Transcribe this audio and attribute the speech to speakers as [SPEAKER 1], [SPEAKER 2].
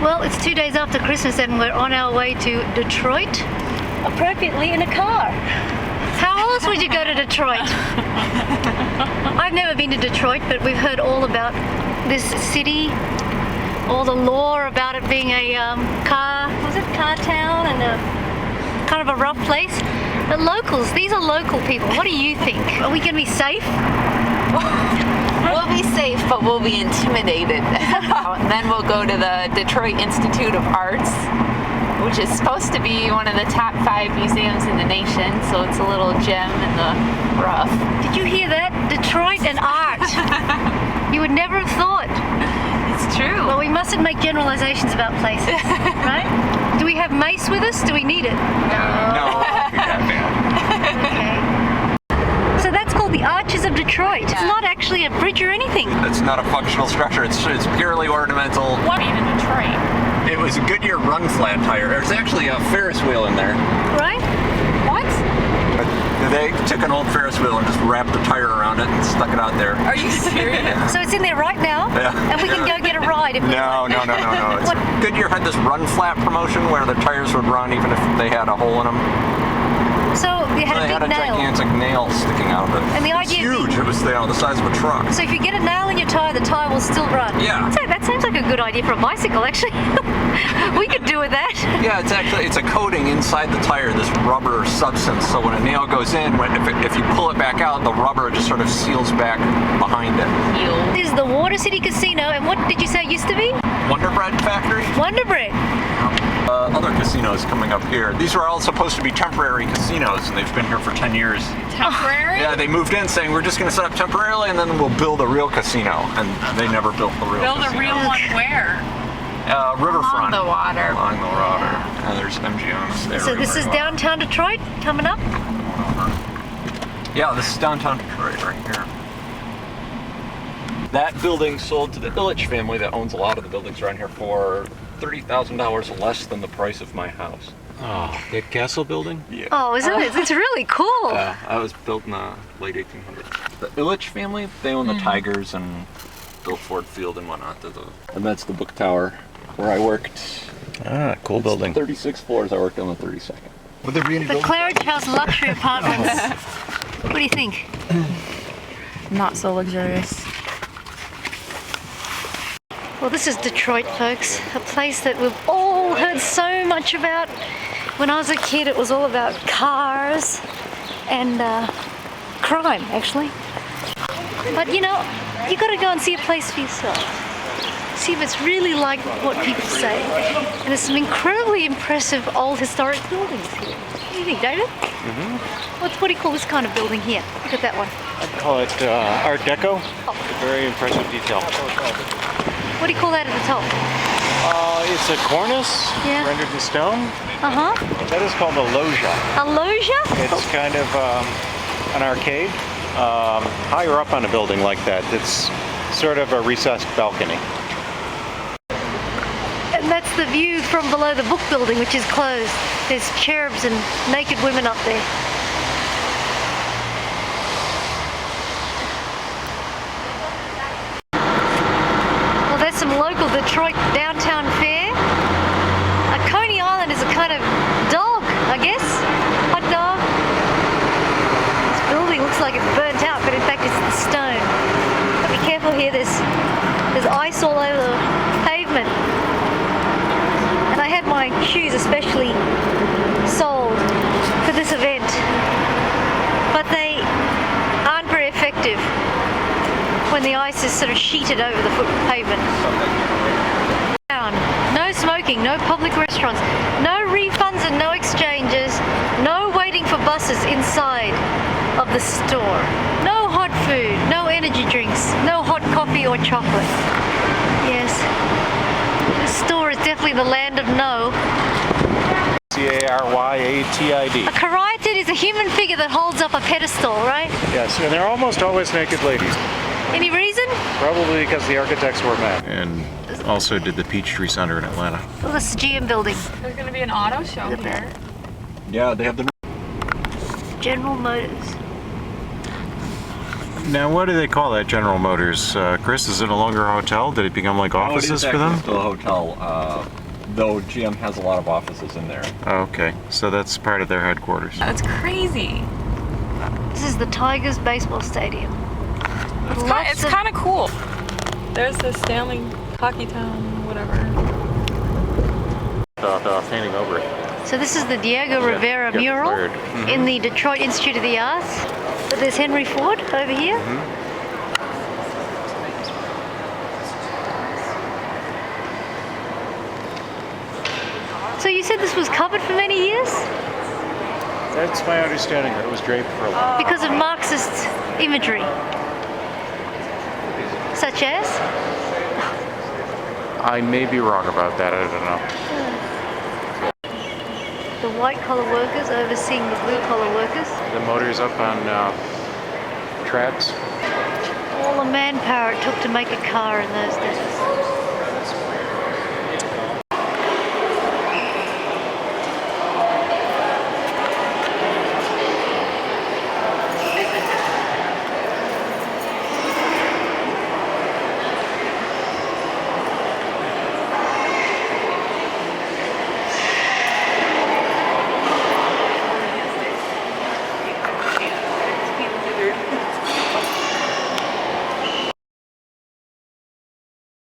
[SPEAKER 1] Well, it's 2 days after Christmas and we're on our way to Detroit, appropriately in a car. How else would you go to Detroit? I've never been to Detroit, but we've heard all about this city, all the lore about it being a car town and a kind of a rough place. But locals, these are local people. What do you think? Are we going to be safe?
[SPEAKER 2] We'll be safe, but we'll be intimidated. Then we'll go to the Detroit Institute of Arts, which is supposed to be one of the top 5 museums in the nation, so it's a little gem in the rough.
[SPEAKER 1] Did you hear that? Detroit and art. You would never have thought.
[SPEAKER 2] It's true.
[SPEAKER 1] Well, we mustn't make generalizations about places, right? Do we have mace with us? Do we need it?
[SPEAKER 3] No, it won't be that bad.
[SPEAKER 1] Okay. So that's called the Arches of Detroit. It's not actually a bridge or anything.
[SPEAKER 3] It's not a functional structure. It's purely ornamental.
[SPEAKER 2] What in Detroit?
[SPEAKER 3] It was a Goodyear run flat tire. There's actually a Ferris wheel in there.
[SPEAKER 1] Right?
[SPEAKER 2] What?
[SPEAKER 3] They took an old Ferris wheel and just wrapped the tire around it and stuck it out there.
[SPEAKER 2] Are you serious?
[SPEAKER 1] So it's in there right now?
[SPEAKER 3] Yeah.
[SPEAKER 1] And we can go get a ride if we
[SPEAKER 3] No. It's,
[SPEAKER 1] What?
[SPEAKER 3] Goodyear had this run flat promotion where the tires would run even if they had a hole in them.
[SPEAKER 1] So you had
[SPEAKER 3] They
[SPEAKER 1] a
[SPEAKER 3] had
[SPEAKER 1] big
[SPEAKER 3] a
[SPEAKER 1] nail.
[SPEAKER 3] gigantic nail sticking out of it.
[SPEAKER 1] And the
[SPEAKER 3] It's
[SPEAKER 1] idea
[SPEAKER 3] huge. It was the size of a truck.
[SPEAKER 1] So if you get a nail in your tire, the tire will still run.
[SPEAKER 3] Yeah.
[SPEAKER 1] So that seems like a good idea for a bicycle, actually. We could do with that.
[SPEAKER 3] Yeah, it's a coating inside the tire, this rubber substance. So when a nail goes in, if you pull it back out, the rubber just sort of seals back behind it.
[SPEAKER 1] This is the Water City Casino, and what did you say it used to be?
[SPEAKER 3] Wonder Bread Factory.
[SPEAKER 1] Wonder Bread.
[SPEAKER 3] Other casinos coming up here. These were all supposed to be temporary casinos, and they've been here for 10 years.
[SPEAKER 2] Temporary?
[SPEAKER 3] Yeah, they moved in saying we're just going to set up temporarily, and then we'll build a real casino. And they never built the real
[SPEAKER 2] Build
[SPEAKER 3] casino.
[SPEAKER 2] a real one where?
[SPEAKER 3] Riverfront.
[SPEAKER 2] Along the water.
[SPEAKER 3] Along the water. There's MGM's there.
[SPEAKER 1] So this is downtown Detroit coming up?
[SPEAKER 3] Yeah, this is downtown Detroit right here. That building sold to the Ilitch family that owns a lot of the buildings around here for $30,000 less than the price of my house.
[SPEAKER 4] Oh, that castle building?
[SPEAKER 3] Yeah.
[SPEAKER 1] Oh, isn't it? It's really cool.
[SPEAKER 3] Yeah, I was built in the late 1800s. The Ilitch family, they own the Tigers and Bill Ford Field and whatnot. And that's the book tower where I worked.
[SPEAKER 4] Ah, cool building.
[SPEAKER 3] 36 floors, I worked on the 32nd. Would there be any
[SPEAKER 1] The Claridge House Luxury Apartments. What do you think?
[SPEAKER 2] Not so luxurious.
[SPEAKER 1] Well, this is Detroit, folks. A place that we've all heard so much about. When I was a kid, it was all about cars and crime, actually. But you know, you got to go and see a place for yourself. See if it's really like what people say. And there's some incredibly impressive old historic buildings here. What do you think, David?
[SPEAKER 4] Mm-hmm.
[SPEAKER 1] What do you call this kind of building here? Look at that one.
[SPEAKER 4] I'd call it Art Deco.
[SPEAKER 1] Oh.
[SPEAKER 4] Very impressive detail.
[SPEAKER 1] What do you call that at the top?
[SPEAKER 4] It's a cornice
[SPEAKER 1] Yeah.
[SPEAKER 4] rendered in stone.
[SPEAKER 1] Uh-huh.
[SPEAKER 4] That is called a loggia.
[SPEAKER 1] A loggia?
[SPEAKER 4] It's kind of an arcade. Higher up on a building like that, it's sort of a recessed balcony.
[SPEAKER 1] And that's the view from below the book building, which is closed. There's cherubs and naked women up there. Well, there's some local Detroit downtown fare. A Coney Island is a kind of dog, I guess. Hot dog. This building looks like it's burnt out, but in fact it's the stone. But be careful here, there's ice all over the pavement. And I had my shoes especially soled for this event, but they aren't very effective when the ice is sort of sheeted over the pavement. No smoking, no public restaurants, no refunds and no exchanges, no waiting for buses inside of the store, no hot food, no energy drinks, no hot coffee or chocolate. Yes, this store is definitely the land of no.
[SPEAKER 4] Caryatid.
[SPEAKER 1] A caryatid is a human figure that holds up a pedestal, right?
[SPEAKER 4] Yes, and they're almost always naked ladies.
[SPEAKER 1] Any reason?
[SPEAKER 4] Probably because the architects were men. And also did the Peachtree Center in Atlanta.
[SPEAKER 1] Well, this is the GM building.
[SPEAKER 2] There's going to be an auto show
[SPEAKER 1] Look at
[SPEAKER 2] here.
[SPEAKER 3] Yeah, they have the
[SPEAKER 1] General Motors.
[SPEAKER 4] Now, what do they call that, General Motors? Chris, is it no longer a hotel? Did it become like offices for them?
[SPEAKER 3] Still a hotel, though GM has a lot of offices in there.
[SPEAKER 4] Oh, okay, so that's part of their headquarters.
[SPEAKER 2] That's crazy.
[SPEAKER 1] This is the Tigers baseball stadium.
[SPEAKER 5] It's kind of cool. There's the Stanley Hockey Town, whatever.
[SPEAKER 4] Standing over it.
[SPEAKER 1] So this is the Diego Rivera
[SPEAKER 4] get
[SPEAKER 1] mural
[SPEAKER 4] fired.
[SPEAKER 1] in the Detroit Institute of the Arts. But there's Henry Ford over here. So you said this was covered for many years
[SPEAKER 4] That's my understanding. It was draped for a while.
[SPEAKER 1] because of Marxist imagery, such as.
[SPEAKER 4] I may be wrong about that. I don't know.
[SPEAKER 1] The white-collar workers overseeing the blue-collar workers.
[SPEAKER 4] The motor's up on tracks.
[SPEAKER 1] All the manpower it took to make a car in those days.